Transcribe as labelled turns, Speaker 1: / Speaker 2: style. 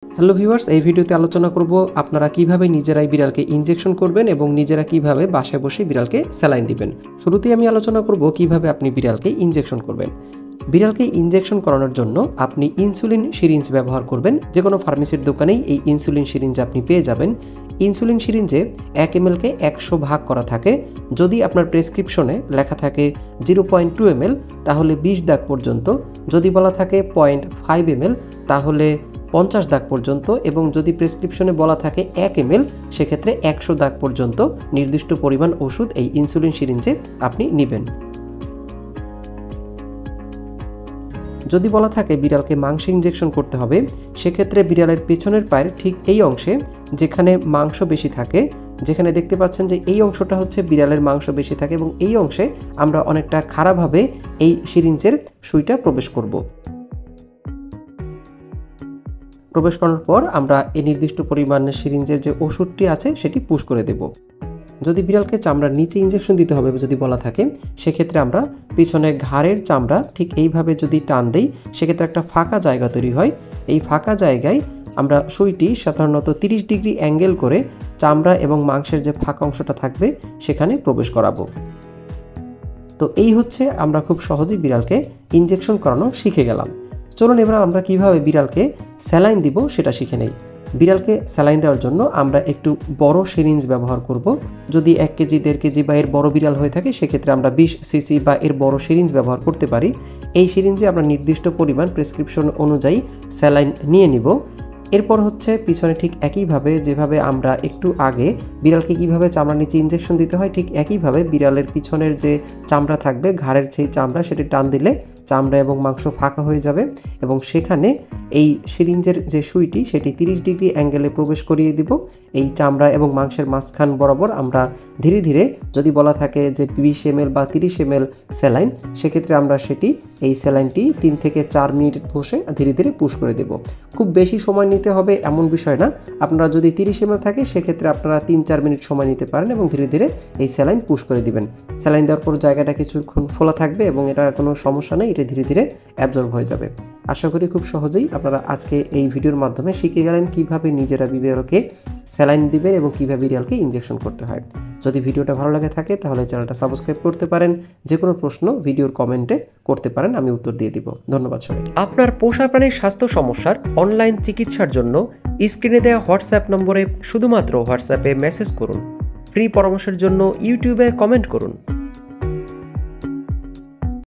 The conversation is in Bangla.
Speaker 1: হ্যালো ভিউয়ার্স, এই ভিডিওতে আলোচনা করব আপনারা কিভাবে নিজেরাই বিড়ালকে ইনজেকশন করবেন এবং নিজেরা কিভাবে বাসায় বসে বিড়ালকে স্যালাইন দিবেন। শুরুতেই আমি আলোচনা করব কিভাবে আপনি বিড়ালকে ইনজেকশন করবেন। বিড়ালকে ইনজেকশন করানোর জন্য আপনি ইনসুলিন সিরিঞ্জ ব্যবহার করবেন। যে কোনো ফার্মেসির দোকানেই এই ইনসুলিন সিরিঞ্জ আপনি পেয়ে যাবেন। ইনসুলিন সিরিঞ্জে 1 ml কে 100 ভাগ করা থাকে। যদি আপনার প্রেসক্রিপশনে লেখা থাকে 0.2 ml তাহলে 20 দাগ পর্যন্ত, যদি বলা থাকে 0.5 ml তাহলে 50 দাগ পর্যন্ত, এবং যদি প্রেসক্রিপশনে বলা থাকে 1 ml সেক্ষেত্রে 100 দাগ পর্যন্ত নির্দিষ্ট পরিমাণ ওষুধ এই ইনসুলিন সিরিঞ্জে আপনি নেবেন। যদি বলা থাকে বিড়ালকে মাংস ইনজেকশন করতে হবে, সেক্ষেত্রে বিড়ালের পেছনের পায়ের ঠিক এই অংশে যেখানে মাংস বেশি থাকে, যেখানে দেখতে পাচ্ছেন যে এই অংশটা হচ্ছে বিড়ালের মাংস বেশি থাকে, এবং এই অংশে আমরা অনেকটা খাড়াভাবে এই সিরিঞ্জের সুইটা প্রবেশ করব। প্রবেশ করার পর আমরা এই নির্দিষ্ট পরিমাণের সিরিঞ্জের যে ওষুধটি আছে সেটি পুশ করে দেব। যদি বিড়ালকে চামড়ার নিচে ইনজেকশন দিতে হবে যদি বলা থাকে, সেক্ষেত্রে আমরা পিছনে ঘাড়ের চামড়া ঠিক এইভাবে যদি টান দেই সেক্ষেত্রে একটা ফাঁকা জায়গা তৈরি হয়। এই ফাঁকা জায়গায় আমরা সুইটি সাধারণত 30 ডিগ্রি অ্যাঙ্গেল করে চামড়া এবং মাংসের যে ফাঁকা অংশটা থাকবে সেখানে প্রবেশ করাবো। তো এই হচ্ছে আমরা খুব সহজেই বিড়ালকে ইনজেকশন করানো শিখে গেলাম। চলুন এবার আমরা কিভাবে বিড়ালকে স্যালাইন দিব সেটা শিখে নেই। বিড়ালকে স্যালাইন দেওয়ার জন্য আমরা একটু বড় সিরিঞ্জ ব্যবহার করব। যদি 1 কেজি 1.5 কেজি বা এর বড় বিড়াল হয়ে থাকে সেক্ষেত্রে আমরা 20 সিসি বা এর বড় সিরিঞ্জ ব্যবহার করতে পারি। এই সিরিঞ্জে আমরা নির্দিষ্ট পরিমাণ প্রেসক্রিপশন অনুযায়ী স্যালাইন নিয়ে নিব। এরপর হচ্ছে পিছনে ঠিক একইভাবে যেভাবে আমরা একটু আগে বিড়ালকে কিভাবে চামড়ার নিচে ইনজেকশন দিতে হয়, ঠিক একইভাবে বিড়ালের পিছনের যে চামড়া থাকবে, ঘাড়ের সেই চামড়া, সেটি টান দিলে চামড়া এবং মাংস ফাঁকা হয়ে যাবে, এবং সেখানে এই সিরিঞ্জের যে সুইটি সেটি 30 ডিগ্রি অ্যাঙ্গেলে প্রবেশ করিয়ে দিব। এই চামড়া এবং মাংসের মাঝখান বরাবর আমরা ধীরে ধীরে, যদি বলা থাকে যে 20 ml বা 30 ml স্যালাইন, সেক্ষেত্রে আমরা সেটি এই স্যালাইনটি 3 থেকে 4 মিনিট বসে ধীরে ধীরে পুশ করে দেব। খুব বেশি সময় নিতে হবে এমন বিষয় না। আপনারা যদি 30 ml থাকে সেক্ষেত্রে আপনারা 3-4 মিনিট সময় নিতে পারেন এবং ধীরে ধীরে এই স্যালাইন পুশ করে দিবেন। স্যালাইন দেওয়ার পর জায়গাটা কিছুক্ষণ ফোলা থাকবে এবং এটা কোনো সমস্যা নেই, এটা ধীরে ধীরে অ্যাবজর্ব হয়ে যাবে। আশা করি খুব সহজেই আপনারা আজকে এই ভিডিওর মাধ্যমে শিখে গেলেন কিভাবে নিজেরা বিড়ালকে স্যালাইন দিবেন এবং কিভাবে বিড়ালকে ইনজেকশন করতে হয়। যদি ভিডিওটা ভালো লাগে থাকে তাহলে চ্যানেলটা সাবস্ক্রাইব করতে পারেন। যে কোনো প্রশ্ন ভিডিওর কমেন্টে করতে পারেন, আমি উত্তর দিয়ে দিব। ধন্যবাদ সবাইকে। আপনার পোষা প্রাণীর স্বাস্থ্য সমস্যার অনলাইন চিকিৎসার জন্য স্ক্রিনে দেওয়া হোয়াটসঅ্যাপ নম্বরে শুধুমাত্র হোয়াটসঅ্যাপে মেসেজ করুন। ফ্রি পরামর্শের জন্য ইউটিউবে কমেন্ট করুন।